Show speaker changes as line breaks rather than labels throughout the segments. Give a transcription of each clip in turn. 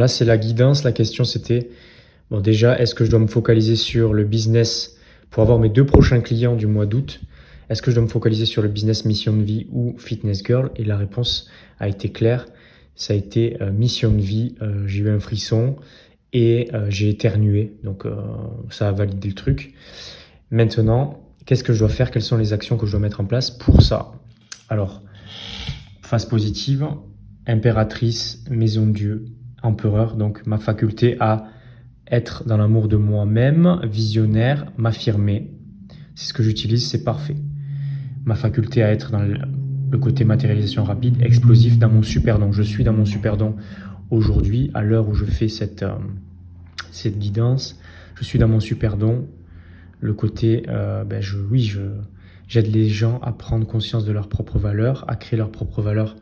là, c'est la guidance. La question, c'était, bon, déjà, est-ce que je dois me focaliser sur le business pour avoir mes 2 prochains clients du mois d'août? Est-ce que je dois me focaliser sur le business mission de vie ou fitness girl? Et la réponse a été claire. Ça a été mission de vie. J'ai eu un frisson et j'ai éternué. Donc, ça a validé le truc. Maintenant, qu'est-ce que je dois faire? Quelles sont les actions que je dois mettre en place pour ça? Alors, phase positive, impératrice, maison de Dieu, empereur, donc ma faculté à être dans l'amour de moi-même, visionnaire, m'affirmer. C'est ce que j'utilise, c'est parfait. Ma faculté à être dans le côté matérialisation rapide, explosif, dans mon super don. Je suis dans mon super don aujourd'hui, à l'heure où je fais cette guidance. Je suis dans mon super don. Le côté, j'aide les gens à prendre conscience de leurs propres valeurs, à créer leurs propres valeurs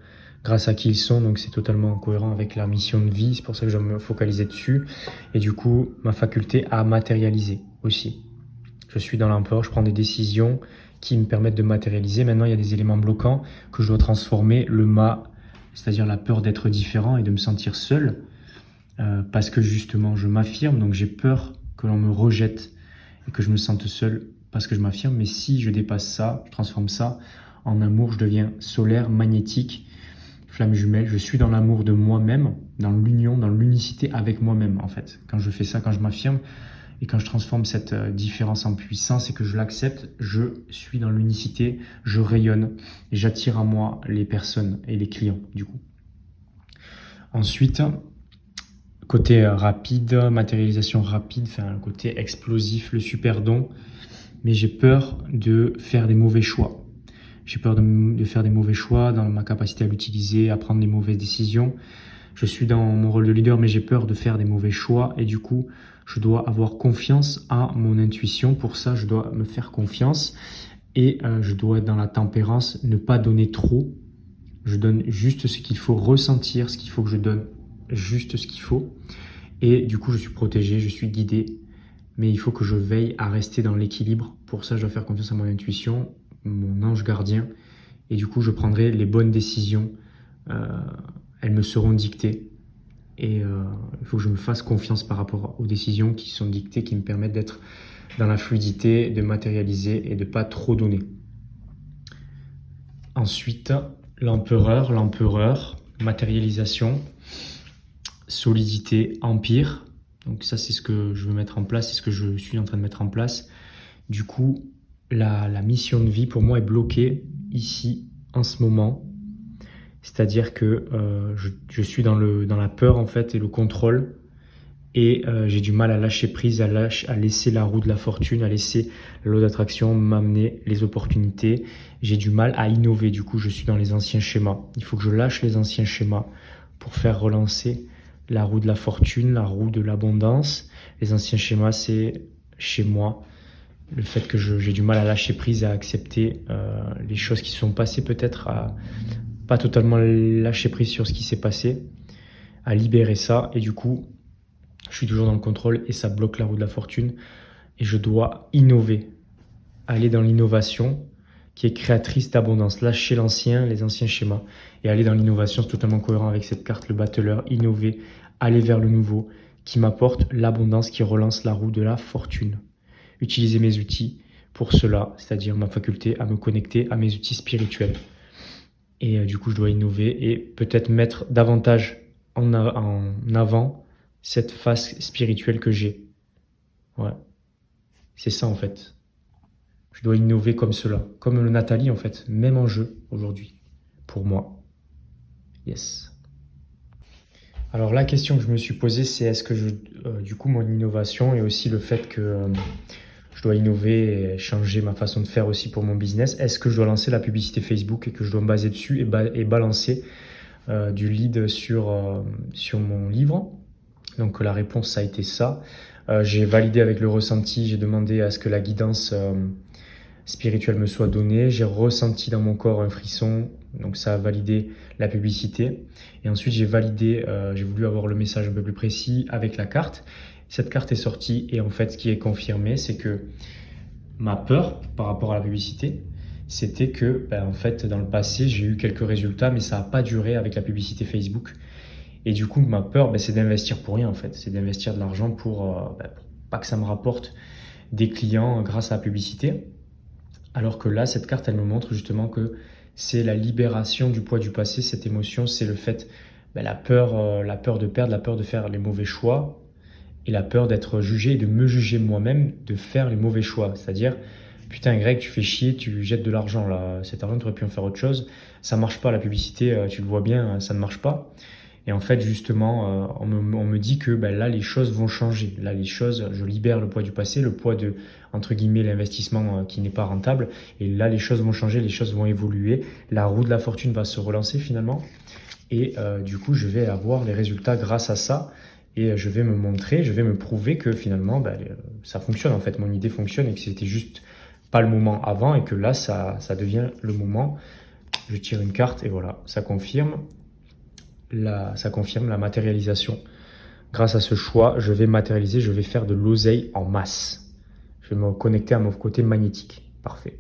grâce à qui ils sont. Donc c'est totalement cohérent avec la mission de vie. C'est pour ça que je dois me focaliser dessus. Et du coup, ma faculté à matérialiser aussi. Je suis dans l'empereur, je prends des décisions qui me permettent de matérialiser. Maintenant, il y a des éléments bloquants que je dois transformer. Le c'est-à-dire la peur d'être différent et de me sentir seul. Parce que justement, je m'affirme. Donc j'ai peur que l'on me rejette et que je me sente seul parce que je m'affirme. Mais si je dépasse ça, je transforme ça en amour, je deviens solaire, magnétique, flamme jumelle. Je suis dans l'amour de moi-même, dans l'union, dans l'unicité avec moi-même en fait. Quand je fais ça, quand je m'affirme et quand je transforme cette différence en puissance et que je l'accepte, je suis dans l'unicité, je rayonne et j'attire à moi les personnes et les clients du coup. Ensuite, côté rapide, matérialisation rapide, enfin le côté explosif, le super don. Mais j'ai peur de faire des mauvais choix. J'ai peur de faire des mauvais choix dans ma capacité à l'utiliser, à prendre des mauvaises décisions. Je suis dans mon rôle de leader, mais j'ai peur de faire des mauvais choix. Et du coup, je dois avoir confiance à mon intuition. Pour ça, je dois me faire confiance. Et je dois être dans la tempérance, ne pas donner trop. Je donne juste ce qu'il faut ressentir, ce qu'il faut que je donne, juste ce qu'il faut. Et du coup, je suis protégé, je suis guidé. Mais il faut que je veille à rester dans l'équilibre. Pour ça, je dois faire confiance à mon intuition, mon ange gardien. Et du coup, je prendrai les bonnes décisions. Elles me seront dictées. Et il faut que je me fasse confiance par rapport aux décisions qui sont dictées, qui me permettent d'être dans la fluidité, de matérialiser et de ne pas trop donner. Ensuite, l'empereur, matérialisation, solidité, empire. Donc ça, c'est ce que je veux mettre en place, c'est ce que je suis en train de mettre en place. Du coup, la mission de vie pour moi est bloquée ici, en ce moment. C'est-à-dire que je suis dans la peur en fait et le contrôle. Et j'ai du mal à lâcher prise, à laisser la roue de la fortune, à laisser la loi d'attraction m'amener les opportunités. J'ai du mal à innover, du coup je suis dans les anciens schémas. Il faut que je lâche les anciens schémas pour faire relancer la roue de la fortune, la roue de l'abondance. Les anciens schémas, c'est chez moi. Le fait que j'ai du mal à lâcher prise, à accepter les choses qui se sont passées, peut-être à pas totalement lâcher prise sur ce qui s'est passé, à libérer ça. Et du coup, je suis toujours dans le contrôle et ça bloque la roue de la fortune. Et je dois innover, aller dans l'innovation qui est créatrice d'abondance. Lâcher les anciens schémas et aller dans l'innovation. C'est totalement cohérent avec cette carte, le battleur. Innover, aller vers le nouveau qui m'apporte l'abondance, qui relance la roue de la fortune. Utiliser mes outils pour cela, c'est-à-dire ma faculté à me connecter à mes outils spirituels. Et du coup, je dois innover et peut-être mettre davantage en avant cette face spirituelle que j'ai. Ouais. C'est ça en fait. Je dois innover comme cela. Comme le Nathalie en fait. Même enjeu aujourd'hui. Pour moi. Yes. Alors la question que je me suis posée, c'est est-ce que du coup mon innovation et aussi le fait que je dois innover et changer ma façon de faire aussi pour mon business, est-ce que je dois lancer la publicité Facebook et que je dois me baser dessus et balancer du lead sur mon livre? Donc la réponse ça a été ça. J'ai validé avec le ressenti, j'ai demandé à ce que la guidance spirituelle me soit donnée. J'ai ressenti dans mon corps un frisson, donc ça a validé la publicité. Et ensuite j'ai validé, j'ai voulu avoir le message un peu plus précis avec la carte. Cette carte est sortie et en fait ce qui est confirmé, c'est que ma peur par rapport à la publicité, c'était que en fait dans le passé j'ai eu quelques résultats mais ça n'a pas duré avec la publicité Facebook. Et du coup, ma peur, c'est d'investir pour rien en fait. C'est d'investir de l'argent pour pas que ça me rapporte des clients grâce à la publicité. Alors que là, cette carte, elle me montre justement que c'est la libération du poids du passé, cette émotion, c'est le fait, la peur de perdre, la peur de faire les mauvais choix et la peur d'être jugé et de me juger moi-même, de faire les mauvais choix. C'est-à-dire, putain, Greg, tu fais chier, tu jettes de l'argent là, cet argent, tu aurais pu en faire autre chose. Ça marche pas, la publicité, tu le vois bien, ça ne marche pas. Et en fait, justement, on me dit que là, les choses vont changer. Là, les choses, je libère le poids du passé, le poids de, entre guillemets, l'investissement qui n'est pas rentable. Et là, les choses vont changer, les choses vont évoluer. La roue de la fortune va se relancer finalement. Et du coup, je vais avoir les résultats grâce à ça. Et je vais me montrer, je vais me prouver que finalement, ça fonctionne en fait. Mon idée fonctionne et que c'était juste pas le moment avant et que là, ça devient le moment. Je tire une carte et voilà, ça confirme la matérialisation. Grâce à ce choix, je vais matérialiser, je vais faire de l'oseille en masse. Je vais me connecter à mon côté magnétique. Parfait.